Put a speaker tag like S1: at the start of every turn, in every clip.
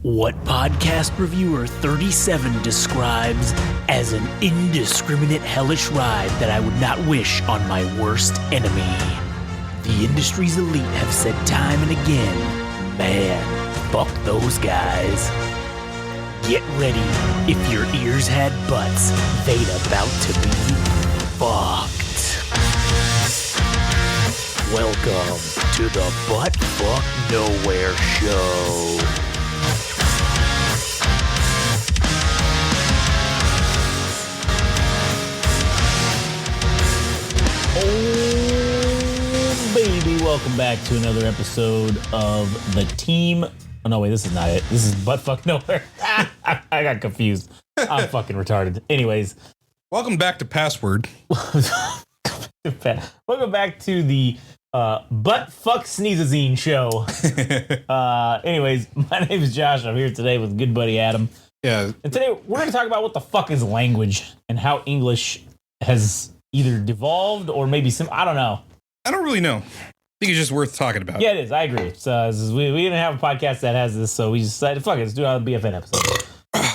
S1: What podcast reviewer 37 describes as an indiscriminate hellish ride that I would not wish on my worst enemy. The industry's elite have said time and again, man, fuck those guys. Get ready, if your ears had butts, they'd about to be fucked. Welcome to the Butt Fuck Nowhere Show. Oh, baby, welcome back to another episode of the team. Oh, no, wait, this is not it. This is Butt Fuck Nowhere. I got confused. I'm fucking retarded. Anyways.
S2: Welcome back to Password.
S1: Welcome back to the Butt Fuck Sneezazine show. Anyways, my name is Josh. I'm here today with good buddy Adam.
S2: Yeah.
S1: And today we're going to talk about what the fuck is language and how English has either devolved or maybe I don't know.
S2: I don't really know. I think it's just worth talking about.
S1: Yeah, it is. I agree. So we didn't have a podcast that has this, so we decided, fuck it, let's do it on the BFN episode.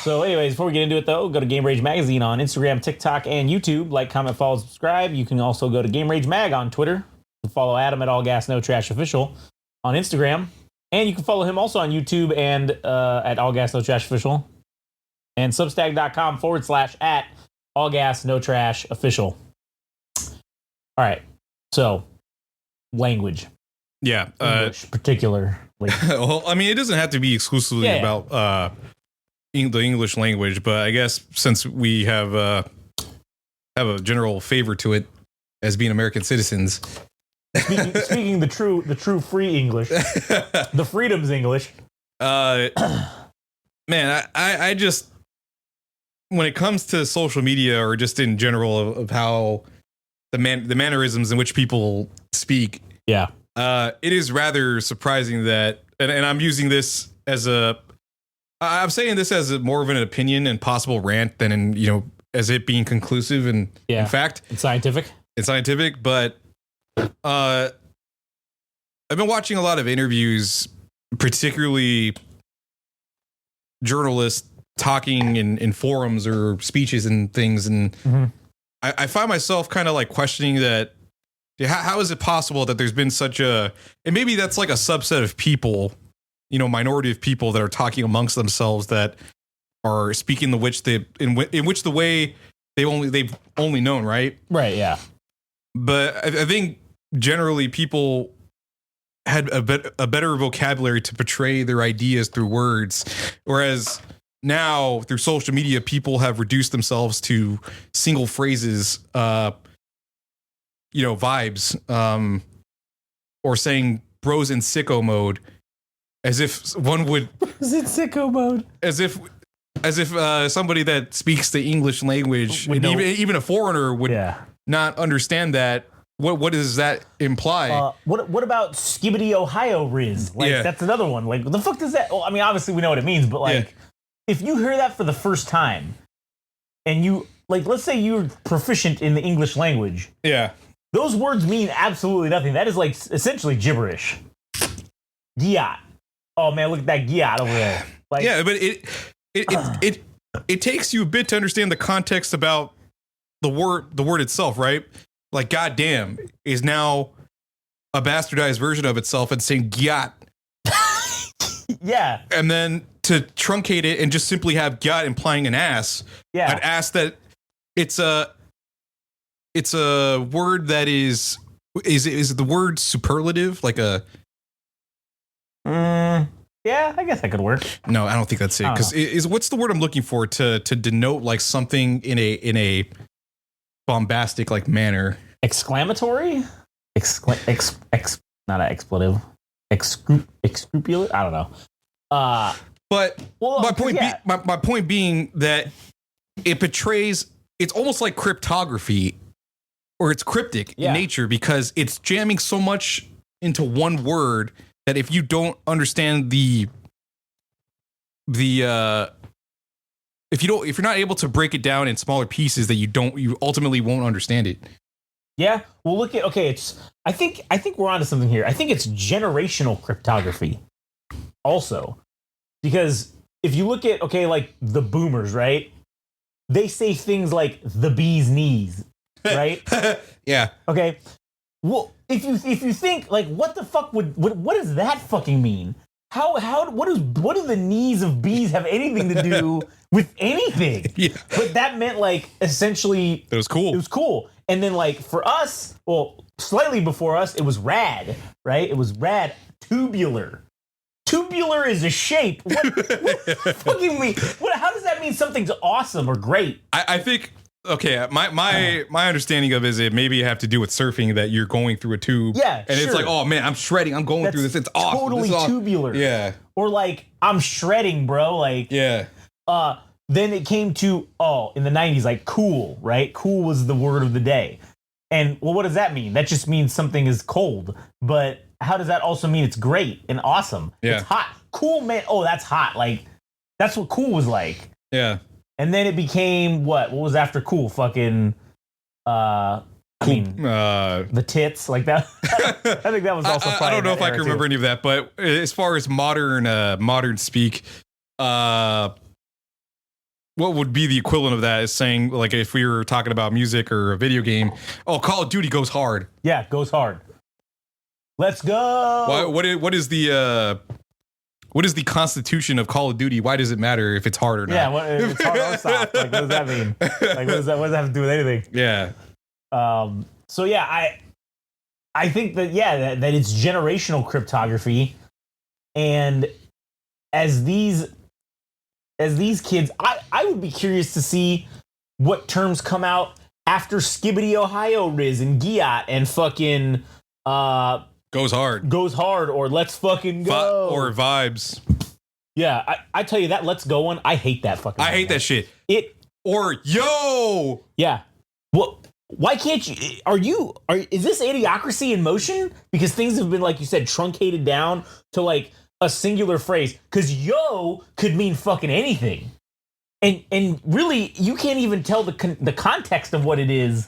S1: So anyways, before we get into it though, go to Game Rage Magazine on Instagram, TikTok, and YouTube. Like, comment, follow, subscribe. You can also go to Game Rage Mag on Twitter. Follow Adam at All Gas No Trash Official on Instagram. And you can follow him also on YouTube and at All Gas No Trash Official. And substack.com/ at All Gas No Trash Official. All right. So, language.
S2: Yeah.
S1: English, particularly.
S2: Well, I mean, it doesn't have to be exclusively about the English language, but I guess since we have a general favor to it as being American citizens.
S1: Speaking the true free English, the freedom's English.
S2: Man, I just, when it comes to social media or just in general of how the mannerisms in which people speak,
S1: yeah,
S2: it is rather surprising that, and I'm using this as I'm saying this as more of an opinion and possible rant than as it being conclusive and in fact,
S1: it's scientific.
S2: It's scientific, but I've been watching a lot of interviews, particularly journalists talking in forums or speeches and things, and I find myself kind of like questioning that. How is it possible that there's been such and maybe that's like a subset of people, minority of people that are talking amongst themselves that are speaking in which the way they've only known, right?
S1: Right. Yeah.
S2: But I think generally people had a better vocabulary to portray their ideas through words, whereas now through social media, people have reduced themselves to single phrases, vibes, or saying bros in sicko mode, as if one would.
S1: Bros in sicko mode.
S2: As if somebody that speaks the English language, and even a foreigner would not understand that. What does that imply?
S1: What about Skibbity Ohio Riz? That's another one. Like, what the fuck does that? Well, I mean, obviously we know what it means, but if you hear that for the first time, and you let's say you're proficient in the English language, those words mean absolutely nothing. That is essentially gibberish. Giat. Oh man, look at that giat over there.
S2: But it takes you a bit to understand the context about the word itself, right? Like, goddamn is now a bastardized version of itself and saying giat.
S1: Yeah.
S2: And then to truncate it and just simply have giat implying an ass.
S1: Yeah.
S2: An ass that it's a word that is the word superlative? Like a
S1: yeah, I guess that could work.
S2: No, I don't think that's it. Because what's the word I'm looking for to denote like something in a bombastic my
S1: Exclamatory? Not an expletive. Excrupiate? I don't know.
S2: But my point being that it portrays, it's almost like cryptography, or it's cryptic in nature, because it's jamming so much into one word that if you don't understand if you're not able to break it down in smaller pieces, that you ultimately won't understand it.
S1: Yeah. Well, look at, I think we're onto something here. I think it's generational cryptography also, because if you look at, okay, like the boomers, right? They say things like the bee's knees, right?
S2: Yeah.
S1: Okay. Well, if you think like, what the fuck what does that fucking mean? What do the knees of bees have anything to do with anything?
S2: Yeah.
S1: But that meant like essentially
S2: It was cool.
S1: it was cool. And then like for us, well, slightly before us, it was rad, right? It was rad. Tubular. Tubular is a shape. What fucking mean? How does that mean something's awesome or great?
S2: I think okay, my understanding of it is it maybe have to do with surfing, that you're going through a tube.
S1: Yeah,
S2: and
S1: sure.
S2: it's like, oh man, I'm shredding. I'm going through this. It's awesome.
S1: Totally
S2: This is awesome.
S1: tubular.
S2: Yeah.
S1: Or like, I'm shredding, bro. Like,
S2: Yeah.
S1: Then it came to, in the 90s, like cool, right? Cool was the word of the day. And well, what does that mean? That just means something is cold. But how does that also mean it's great and awesome?
S2: Yeah.
S1: It's hot. Cool, man. Oh, that's hot. Like, that's what cool was like.
S2: Yeah.
S1: And then it became what? What was after cool? Fucking, I mean, the tits, like that. I think that was also.
S2: I don't know if I can remember any of that, but as far as modern speak, what would be the equivalent of that is saying, like, if we were talking about music or a video game, Call of Duty goes hard.
S1: Yeah, goes hard. Let's go.
S2: What is the constitution of Call of Duty? Why does it matter if it's hard or not?
S1: Yeah, if it's hard or soft. Like, what does that mean? Like, what does that have to do with anything?
S2: Yeah.
S1: So yeah, I think that that it's generational cryptography, and as these kids, I would be curious to see what terms come out after Skibbity Ohio Riz and Giat and fucking
S2: Goes hard
S1: or let's fucking go
S2: or vibes.
S1: Yeah, I tell you that let's go one. I hate that fucking.
S2: I hate that shit. Or yo.
S1: Yeah. Well, why can't you? Is this idiocracy in motion? Because things have been, like you said, truncated down to like a singular phrase. Because yo could mean fucking anything, and really you can't even tell the context of what it is.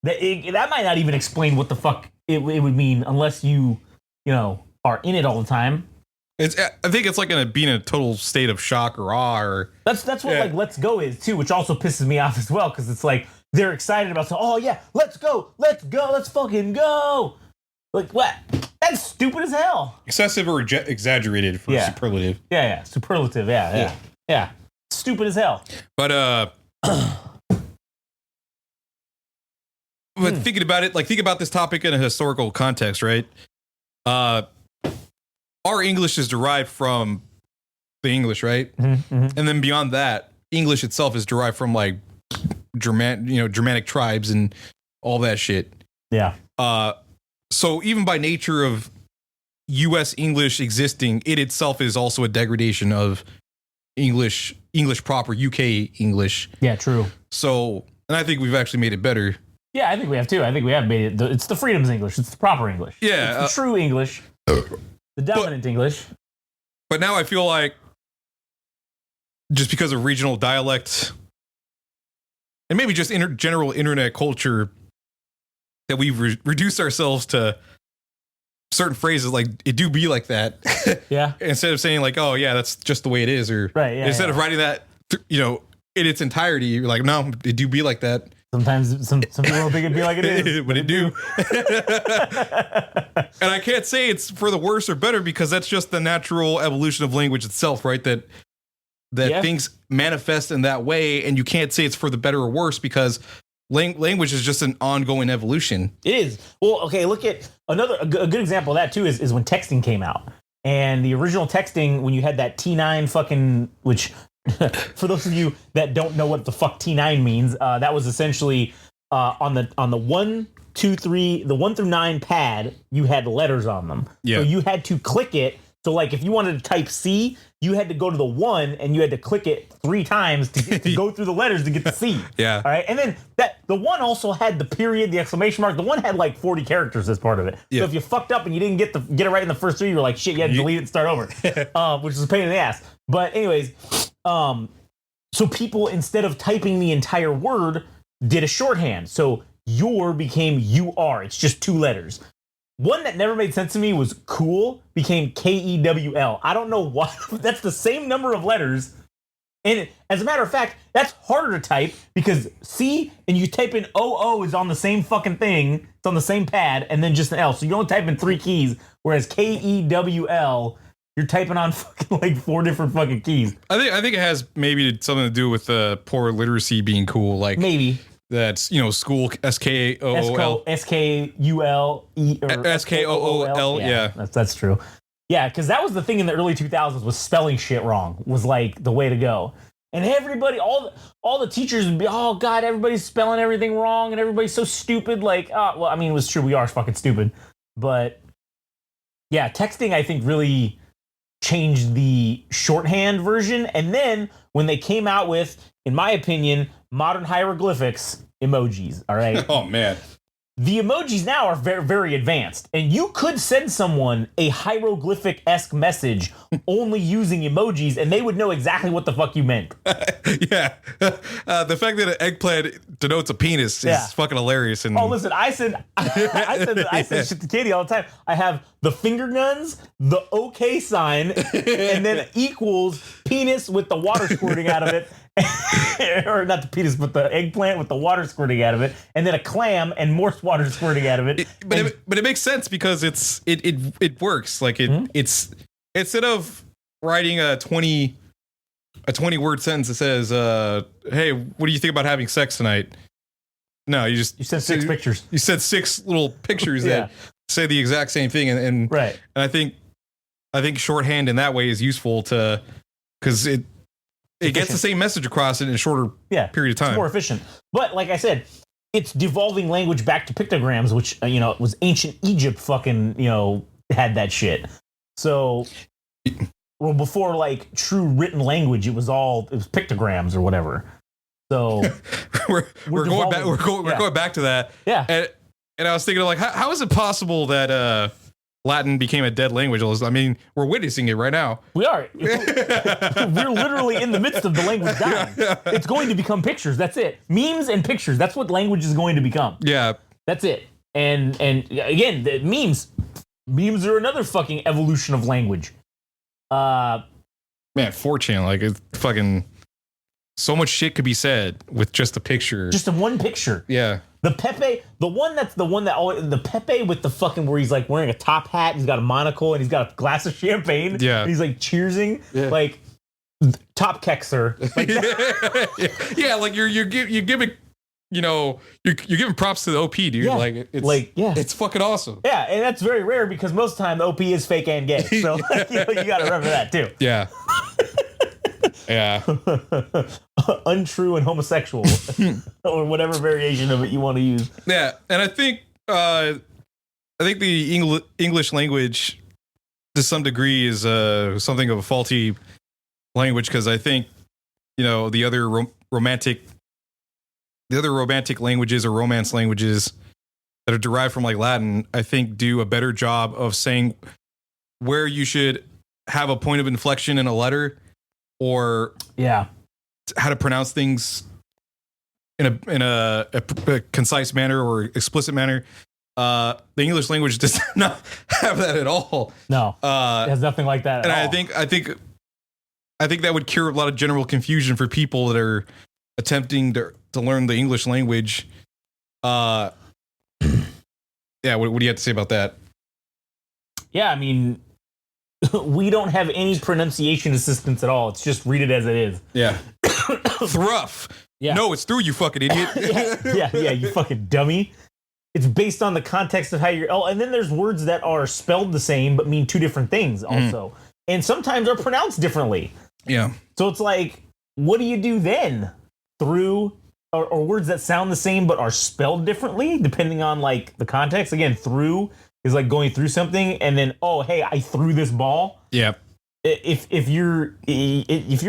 S1: That might not even explain what the fuck it would mean unless you are in it all the time.
S2: I think it's like gonna be in a total state of shock or awe. Or
S1: that's what like let's go is too, which also pisses me off as well, because it's like they're excited about let's go, let's fucking go. Like what? That's stupid as hell.
S2: Excessive or exaggerated for superlative.
S1: Yeah, superlative. Yeah. Stupid as hell.
S2: But but thinking about it, like think about this topic in a historical context, right? Our English is derived from the English, right?
S1: Mm-hmm.
S2: And then beyond that, English itself is derived from like Germanic tribes and all that shit.
S1: Yeah.
S2: So even by nature of U.S. English existing, it itself is also a degradation of English proper UK English.
S1: Yeah, true.
S2: So, and I think we've actually made it better.
S1: Yeah, I think we have too. I think we have made it. It's the freedom's English. It's the proper English.
S2: Yeah.
S1: It's the true English. The dominant English.
S2: But now I feel like just because of regional dialect and maybe just general internet culture that we've reduced ourselves to certain phrases like it do be like that.
S1: Yeah.
S2: Instead of saying like, oh yeah, that's just the way it is. Or
S1: right, yeah,
S2: instead of writing that, in its entirety, you're like, no, it do be like that.
S1: Sometimes some people don't think it'd be like it is.
S2: But it do. And I can't say it's for the worse or better because that's just the natural evolution of language itself, right? That things manifest in that way, and you can't say it's for the better or worse because language is just an ongoing evolution.
S1: It is. Well, okay, look at a good example of that too is when texting came out. And the original texting, when you had that T9 fucking, which for those of you that don't know what the fuck T9 means, that was essentially on the 1, 2, 3, the 1 through 9 pad, you had letters on them.
S2: Yeah.
S1: So you had to click it. So like if you wanted to type C, you had to go to the 1 and you had to click it 3 times to go through the letters to get the C.
S2: Yeah.
S1: All right. And then the 1 also had the period, the exclamation mark. The 1 had like 40 characters as part of it.
S2: Yeah.
S1: So if you fucked up and you didn't get it right in the first 3, you were like, shit, you had to delete it and start over, which is a pain in the ass. But anyways, so people, instead of typing the entire word, did a shorthand. So your became UR. It's just 2 letters. One that never made sense to me was cool became KEWL. I don't know why. That's the same number of letters. And as a matter of fact, that's harder to type because C and you type in OO is on the same fucking thing. It's on the same pad and then just an L. So you don't type in 3 keys, whereas KEWL, you're typing on fucking like 4 different fucking keys.
S2: I think it has maybe something to do with poor literacy being cool. Like
S1: maybe.
S2: That's, school SKOOL.
S1: SKULE or
S2: SKOOL. Yeah.
S1: That's true. Yeah, because that was the thing in the early 2000s was spelling shit wrong was like the way to go. And everybody, all the teachers would be, oh God, everybody's spelling everything wrong and everybody's so stupid. Like, well, I mean, it was true. We are fucking stupid. But yeah, texting, I think, really changed the shorthand version. And then when they came out with, in my opinion, modern hieroglyphics, emojis, all right?
S2: Oh, man.
S1: The emojis now are very, very advanced, and you could send someone a hieroglyphic-esque message only using emojis, and they would know exactly what the fuck you meant.
S2: Yeah. The fact that an eggplant denotes a penis is fucking hilarious. And
S1: oh, listen, I send shit to Katie all the time. I have the finger guns, the OK sign, and then equals penis with the water squirting out of it. Or not the penis, but the eggplant with the water squirting out of it, and then a clam and more water squirting out of it.
S2: But it makes sense because it works. Like it's instead of writing a 20 word sentence that says, "Hey, what do you think about having sex tonight?" No, you
S1: sent 6 pictures.
S2: You sent 6 little pictures that say the exact same thing, and
S1: right.
S2: And I think shorthand in that way is useful because it gets the same message across in a shorter period of time.
S1: It's more efficient. But like I said, it's devolving language back to pictograms, which, it was ancient Egypt fucking, had that shit. So, well, before like true written language, it was pictograms or whatever. So
S2: we're going back. We're going back to that.
S1: Yeah.
S2: And I was thinking like, how is it possible that Latin became a dead language? I mean, we're witnessing it right now.
S1: We are. We're literally in the midst of the language dying. It's going to become pictures. That's it. Memes and pictures. That's what language is going to become.
S2: Yeah.
S1: That's it. And again, the memes are another fucking evolution of language.
S2: Man, 4chan, like it's fucking so much shit could be said with just a picture.
S1: Just in one picture.
S2: Yeah.
S1: The Pepe, the Pepe with the fucking where he's like wearing a top hat, he's got a monocle, and he's got a glass of champagne.
S2: Yeah.
S1: And he's like cheersing, like top kexer. Like
S2: yeah, like you're giving, you're giving props to the OP, dude.
S1: Yeah.
S2: Like it's fucking awesome.
S1: Yeah, and that's very rare because most of the time the OP is fake and gay. So you got to remember that too.
S2: Yeah. Yeah.
S1: Untrue and homosexual or whatever variation of it you want to use.
S2: Yeah, and I think the English language to some degree is something of a faulty language because I think the other romantic languages or romance languages that are derived from like Latin, I think do a better job of saying where you should have a point of inflection in a letter or how to pronounce things in a concise manner or explicit manner. The English language does not have that at all.
S1: No, it has nothing like that.
S2: And
S1: at
S2: all. I think that would cure a lot of general confusion for people that are attempting to learn the English language. What do you have to say about that? Yeah,
S1: I mean, we don't have any pronunciation assistance at all. It's just read it as it is.
S2: Yeah. Thruff.
S1: Yeah.
S2: No, it's through, you fucking idiot.
S1: yeah, you fucking dummy. It's based on the context of how you're... Oh, and then there's words that are spelled the same but mean 2 different things also. And sometimes are pronounced differently.
S2: Yeah.
S1: So it's like, what do you do then? Through... Or words that sound the same but are spelled differently depending on like the context. Again, through is like going through something and then, oh, hey, I threw this ball.
S2: Yeah.
S1: If you're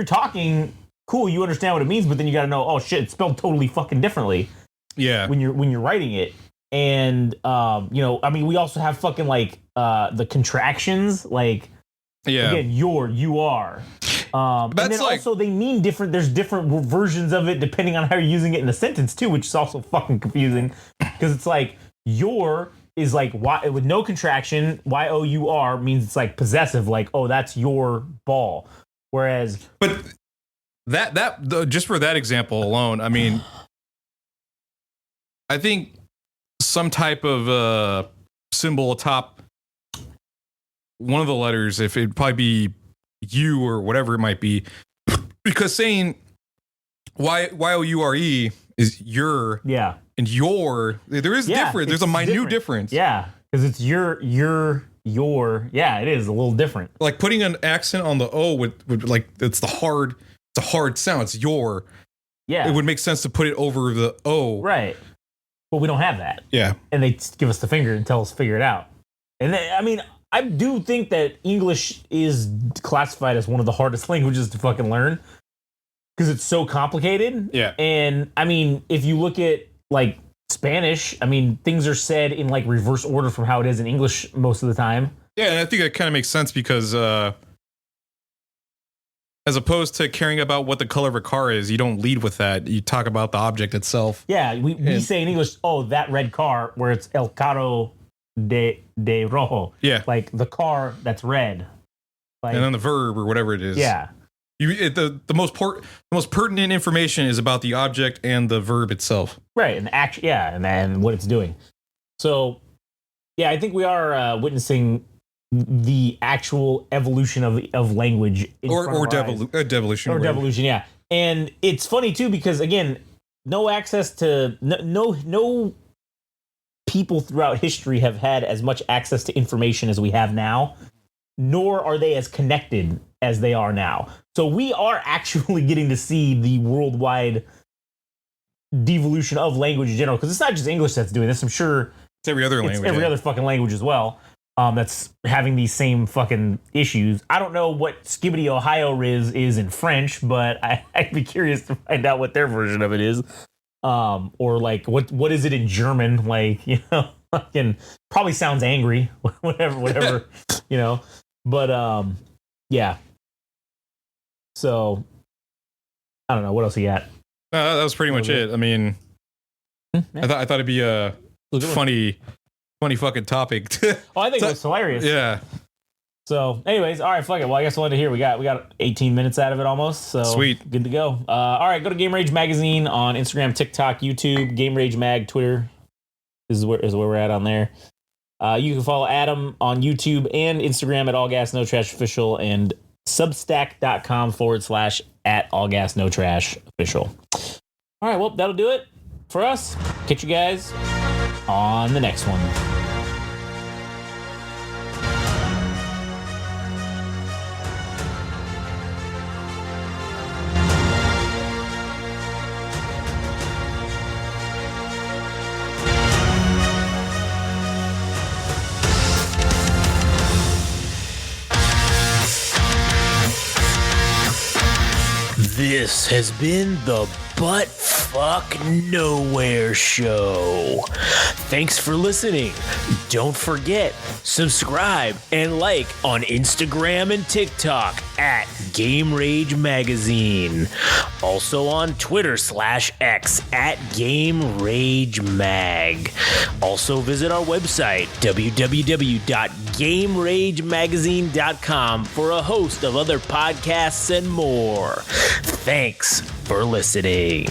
S1: talking, cool, you understand what it means, but then you got to know, oh shit, it's spelled totally fucking differently.
S2: Yeah.
S1: When you're writing it. And I mean, we also have fucking like the contractions, like again, you are. And then like, also they mean different. There's different versions of it depending on how you're using it in a sentence too, which is also fucking confusing because it's like your is like y with no contraction. Y-O-U-R means it's like possessive, like, oh, that's your ball. Whereas,
S2: but just for that example alone, I mean, I think some type of symbol atop one of the letters, if it'd probably be U or whatever it might be, because saying Y-O-U-R-E is your,
S1: yeah,
S2: and your, there is different. There's a minute difference.
S1: Yeah, because it's your. Yeah, it is a little different.
S2: Like putting an accent on the O would like it's a hard sound. It's your.
S1: Yeah,
S2: it would make sense to put it over the O.
S1: Right, but we don't have that.
S2: Yeah,
S1: and they give us the finger and tell us to figure it out. And then, I mean, I do think that English is classified as one of the hardest languages to fucking learn because it's so complicated.
S2: Yeah,
S1: and I mean, if you look at like Spanish, I mean, things are said in like reverse order from how it is in English most of the time.
S2: Yeah, and I think that kind of makes sense because as opposed to caring about what the color of a car is, you don't lead with that. You talk about the object itself.
S1: Yeah, we say in English, oh, that red car, where it's el carro de rojo.
S2: Yeah.
S1: Like the car that's red. Like,
S2: and then the verb or whatever it is.
S1: Yeah.
S2: The most pertinent information is about the object and the verb itself.
S1: Right, and action, yeah, and what it's doing. So, yeah, I think we are witnessing the actual evolution of language,
S2: or devolution,
S1: yeah. And it's funny too because again, no access to no people throughout history have had as much access to information as we have now, nor are they as connected as they are now. So we are actually getting to see the worldwide devolution of language in general, because it's not just English that's doing this. I'm sure
S2: it's every other language.
S1: It's every other fucking language as well. That's having these same fucking issues. I don't know what Skibbity Ohio Riz is in French, but I'd be curious to find out what their version of it is. Or like what is it in German? Like, you know, fucking probably sounds angry, whatever, you know. But yeah. So I don't know what else you got.
S2: That was pretty much it. I mean,
S1: yeah.
S2: I thought it'd be a funny fucking topic.
S1: Oh, I think it was hilarious.
S2: Yeah.
S1: So, anyways, all right, fuck it. Well, I guess we'll end it here. We got 18 minutes out of it almost. So
S2: sweet,
S1: good to go. All right, go to Game Rage Magazine on Instagram, TikTok, YouTube, Game Rage Mag, Twitter. This is where we're at on there. You can follow Adam on YouTube and Instagram at All Gas No Trash Official and Substack.com/@AllGasNoTrashOfficial. All right, well, that'll do it for us. Catch you guys on the next one. This has been the Butt Fuck Nowhere Show. Thanks for listening. Don't forget, subscribe and like on Instagram and TikTok at Game Rage Magazine. Also on Twitter/X at Game Rage Mag. Also visit our website, www.GameRageMagazine.com, for a host of other podcasts and more. Thanks for listening.